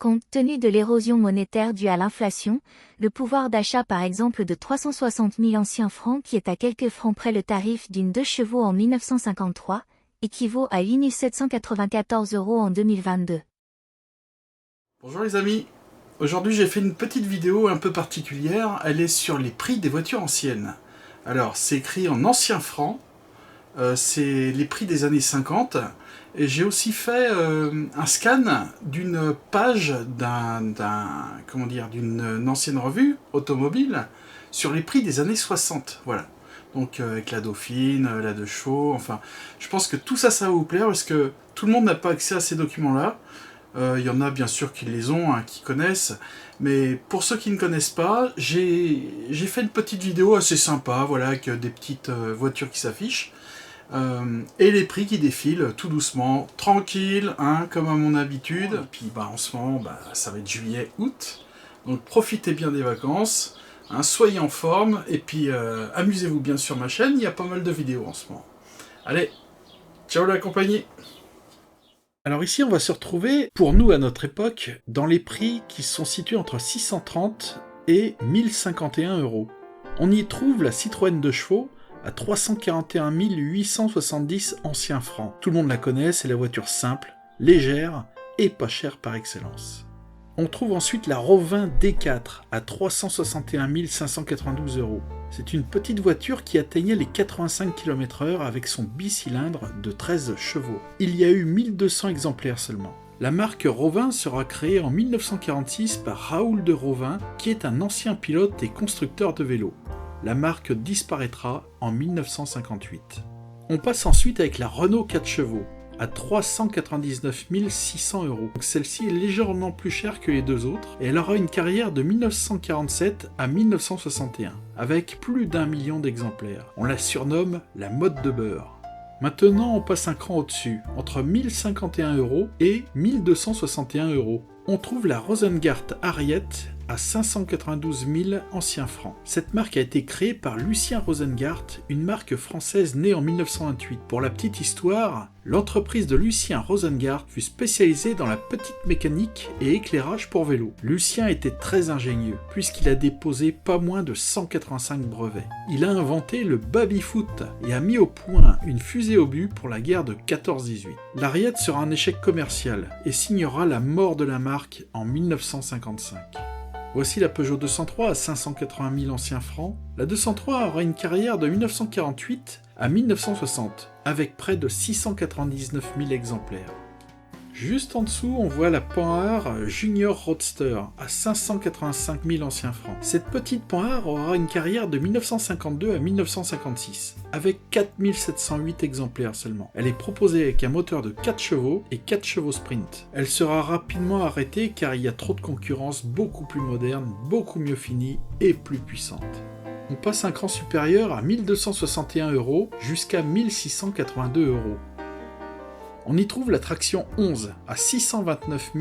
Compte tenu de l'érosion monétaire due à l'inflation, le pouvoir d'achat par exemple de 360 000 anciens francs qui est à quelques francs près le tarif d'une 2 chevaux en 1953, équivaut à 8 794 € en 2022. Bonjour les amis, aujourd'hui j'ai fait une petite vidéo un peu particulière, elle est sur les prix des voitures anciennes. Alors c'est écrit en anciens francs, c'est les prix des années 50, et j'ai aussi fait un scan d'une page d'une ancienne revue automobile sur les prix des années 60, voilà. Donc avec la Dauphine, la De Chaux, enfin, je pense que tout ça, ça va vous plaire parce que tout le monde n'a pas accès à ces documents-là. Il y en a bien sûr qui les ont, hein, qui connaissent, mais pour ceux qui ne connaissent pas, j'ai fait une petite vidéo assez sympa, voilà, avec des petites voitures qui s'affichent, et les prix qui défilent tout doucement, tranquille, hein, comme à mon habitude. Et puis en ce moment, ça va être juillet, août, donc profitez bien des vacances, hein, soyez en forme, et puis amusez-vous bien sur ma chaîne, il y a pas mal de vidéos en ce moment. Allez, ciao la compagnie. Alors ici, on va se retrouver, pour nous à notre époque, dans les prix qui sont situés entre 630 et 1051 €. On y trouve la Citroën 2 chevaux à 341 870 anciens francs. Tout le monde la connaît, c'est la voiture simple, légère et pas chère par excellence. On trouve ensuite la Rovin D4 à 361 592 €. C'est une petite voiture qui atteignait les 85 km/h avec son bicylindre de 13 chevaux. Il y a eu 1200 exemplaires seulement. La marque Rovin sera créée en 1946 par Raoul de Rovin, qui est un ancien pilote et constructeur de vélos. La marque disparaîtra en 1958. On passe ensuite avec la Renault 4 chevaux à 399 600 €. Celle-ci est légèrement plus chère que les deux autres et elle aura une carrière de 1947 à 1961 avec plus d'1 million d'exemplaires. On la surnomme la mode de beurre. Maintenant on passe un cran au-dessus, entre 1051 € et 1261 €. On trouve la Rosengart Harriet à 592 000 anciens francs. Cette marque a été créée par Lucien Rosengart, une marque française née en 1928. Pour la petite histoire, l'entreprise de Lucien Rosengart fut spécialisée dans la petite mécanique et éclairage pour vélo. Lucien était très ingénieux, puisqu'il a déposé pas moins de 185 brevets. Il a inventé le baby-foot et a mis au point une fusée obus pour la guerre de 14-18. L'Harriet sera un échec commercial et signera la mort de la marque en 1955. Voici la Peugeot 203 à 580 000 anciens francs. La 203 aura une carrière de 1948 à 1960, avec près de 699 000 exemplaires. Juste en dessous, on voit la Panhard Junior Roadster à 585 000 anciens francs. Cette petite Panhard aura une carrière de 1952 à 1956, avec 4 708 exemplaires seulement. Elle est proposée avec un moteur de 4 chevaux et 4 chevaux sprint. Elle sera rapidement arrêtée car il y a trop de concurrence beaucoup plus moderne, beaucoup mieux finie et plus puissante. On passe un cran supérieur à 1261 € jusqu'à 1682 €. On y trouve la traction 11 à 629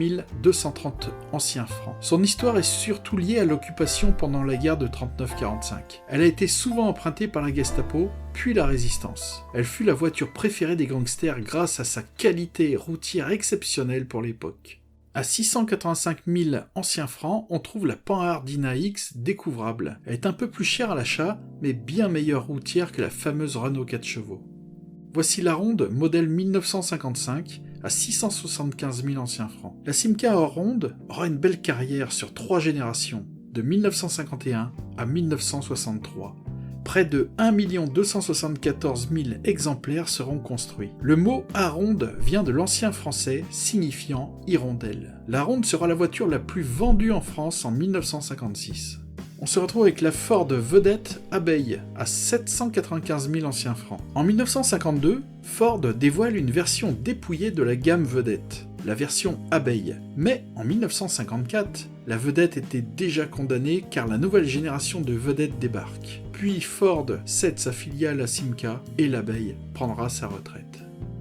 230 anciens francs. Son histoire est surtout liée à l'occupation pendant la guerre de 39-45. Elle a été souvent empruntée par la Gestapo, puis la Résistance. Elle fut la voiture préférée des gangsters grâce à sa qualité routière exceptionnelle pour l'époque. À 685 000 anciens francs, on trouve la Panhard Dyna X découvrable. Elle est un peu plus chère à l'achat, mais bien meilleure routière que la fameuse Renault 4 chevaux. Voici la Ronde, modèle 1955, à 675 000 anciens francs. La Simca hors ronde aura une belle carrière sur 3 générations, de 1951 à 1963. Près de 1 274 000 exemplaires seront construits. Le mot A-ronde vient de l'ancien français signifiant hirondelle. La Ronde sera la voiture la plus vendue en France en 1956. On se retrouve avec la Ford Vedette Abeille à 795 000 anciens francs. En 1952, Ford dévoile une version dépouillée de la gamme Vedette, la version Abeille. Mais en 1954, la Vedette était déjà condamnée car la nouvelle génération de Vedette débarque. Puis Ford cède sa filiale à Simca et l'Abeille prendra sa retraite.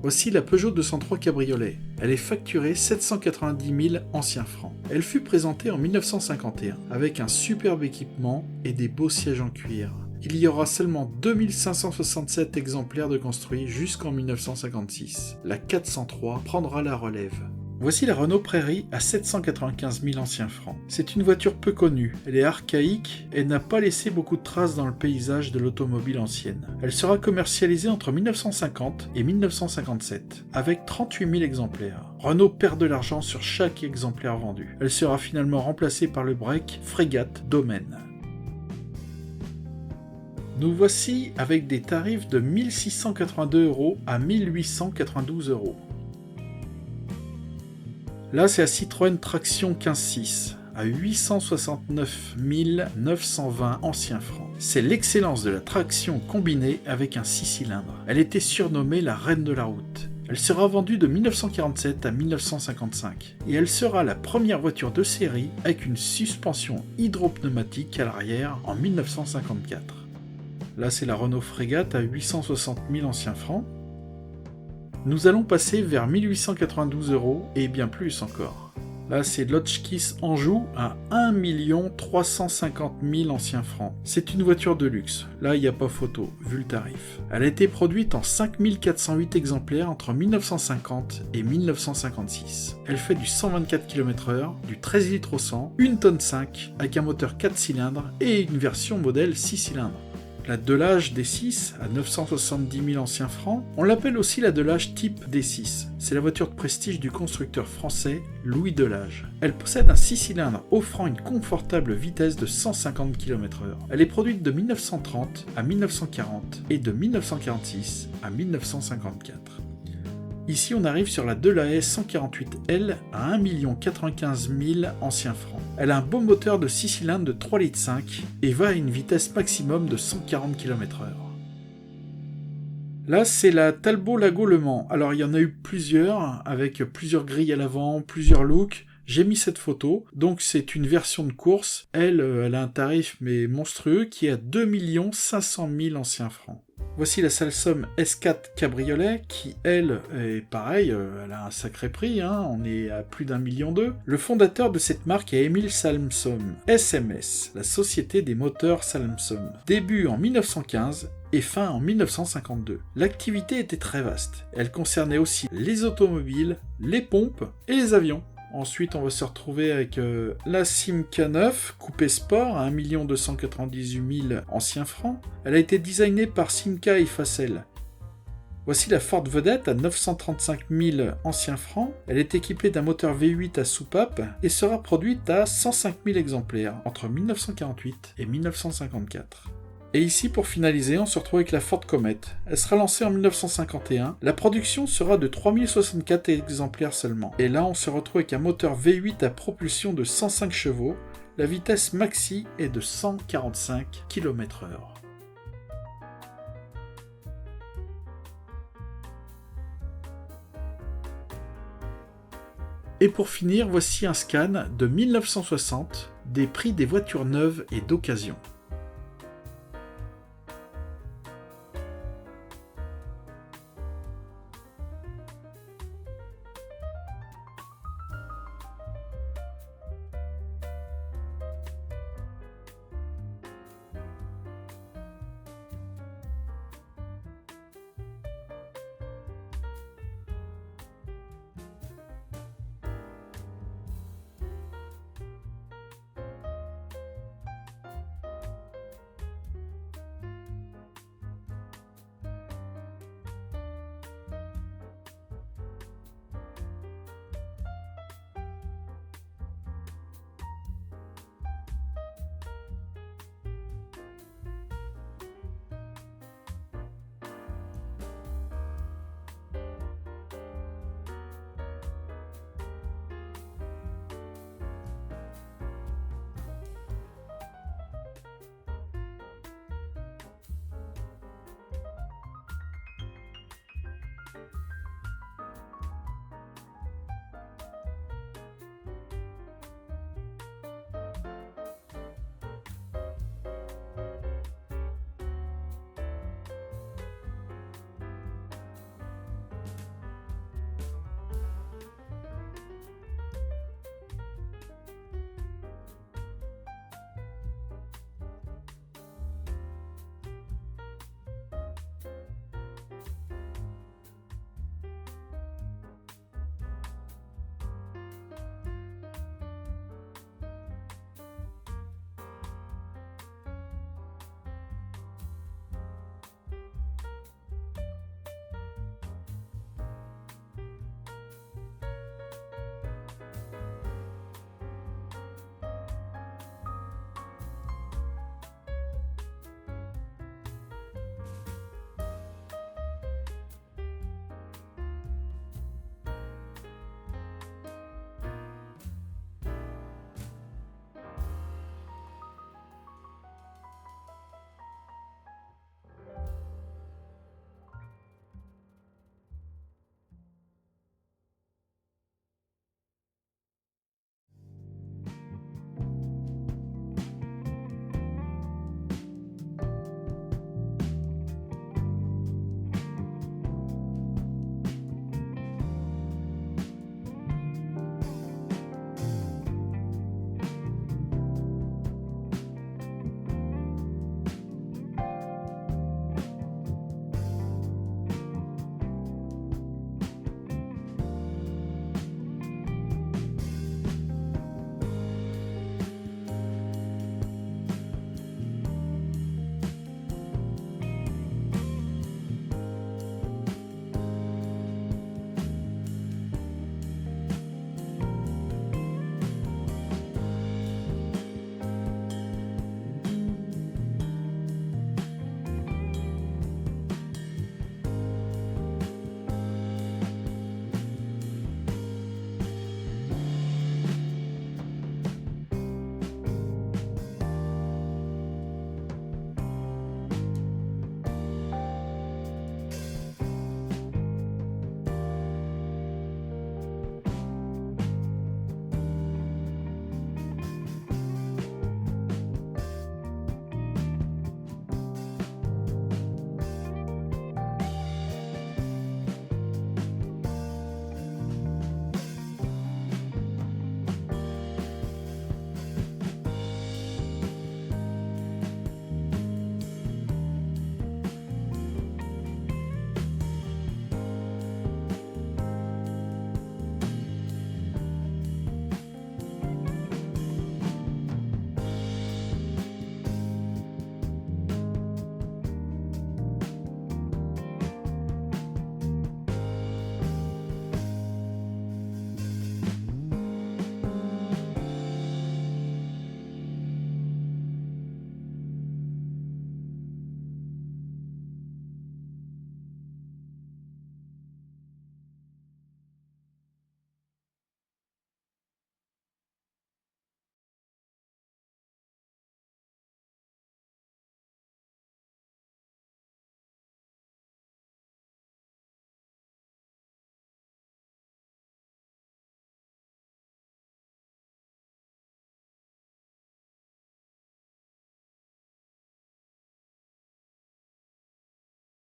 Voici la Peugeot 203 Cabriolet. Elle est facturée 790 000 anciens francs. Elle fut présentée en 1951 avec un superbe équipement et des beaux sièges en cuir. Il y aura seulement 2567 exemplaires de construits jusqu'en 1956. La 403 prendra la relève. Voici la Renault Prairie à 795 000 anciens francs. C'est une voiture peu connue, elle est archaïque et n'a pas laissé beaucoup de traces dans le paysage de l'automobile ancienne. Elle sera commercialisée entre 1950 et 1957, avec 38 000 exemplaires. Renault perd de l'argent sur chaque exemplaire vendu. Elle sera finalement remplacée par le break Frégate Domaine. Nous voici avec des tarifs de 1 682 € à 1 892 €. Là, c'est la Citroën Traction 15.6 à 869 920 anciens francs. C'est l'excellence de la traction combinée avec un 6 cylindres. Elle était surnommée la reine de la route. Elle sera vendue de 1947 à 1955 et elle sera la première voiture de série avec une suspension hydropneumatique à l'arrière en 1954. Là, c'est la Renault Frégate à 860 000 anciens francs. Nous allons passer vers 1892 € et bien plus encore. Là, c'est l'Hotchkiss Anjou à 1 350 000 anciens francs. C'est une voiture de luxe. Là, il n'y a pas photo, vu le tarif. Elle a été produite en 5408 exemplaires entre 1950 et 1956. Elle fait du 124 km/h, du 13 litres au 100, 1 tonne 5 avec un moteur 4 cylindres et une version modèle 6 cylindres. La Delage D6 à 970 000 anciens francs, on l'appelle aussi la Delage type D6. C'est la voiture de prestige du constructeur français Louis Delage. Elle possède un 6 cylindres offrant une confortable vitesse de 150 km/h. Elle est produite de 1930 à 1940 et de 1946 à 1954. Ici, on arrive sur la Delahaye 148L à 1 095 000 anciens francs. Elle a un beau moteur de 6 cylindres de 3,5 litres et va à une vitesse maximum de 140 km/h. Là, c'est la Talbot Lago Le Mans. Alors, il y en a eu plusieurs, avec plusieurs grilles à l'avant, plusieurs looks. J'ai mis cette photo, donc c'est une version de course. Elle a un tarif mais monstrueux qui est à 2 500 000 anciens francs. Voici la Salsom S4 Cabriolet qui, elle, est pareil, elle a un sacré prix, hein, on est à plus d'1,2 million. Le fondateur de cette marque est Emil Salmson, SMS, la société des moteurs Salmson. Début en 1915 et fin en 1952. L'activité était très vaste. Elle concernait aussi les automobiles, les pompes et les avions. Ensuite, on va se retrouver avec la Simca 9, coupé sport, à 1 298 000 anciens francs. Elle a été designée par Simca et Facel. Voici la Ford Vedette à 935 000 anciens francs. Elle est équipée d'un moteur V8 à soupape et sera produite à 105 000 exemplaires entre 1948 et 1954. Et ici, pour finaliser, on se retrouve avec la Ford Comet. Elle sera lancée en 1951. La production sera de 3064 exemplaires seulement. Et là, on se retrouve avec un moteur V8 à propulsion de 105 chevaux. La vitesse maxi est de 145 km/h. Et pour finir, voici un scan de 1960 des prix des voitures neuves et d'occasion.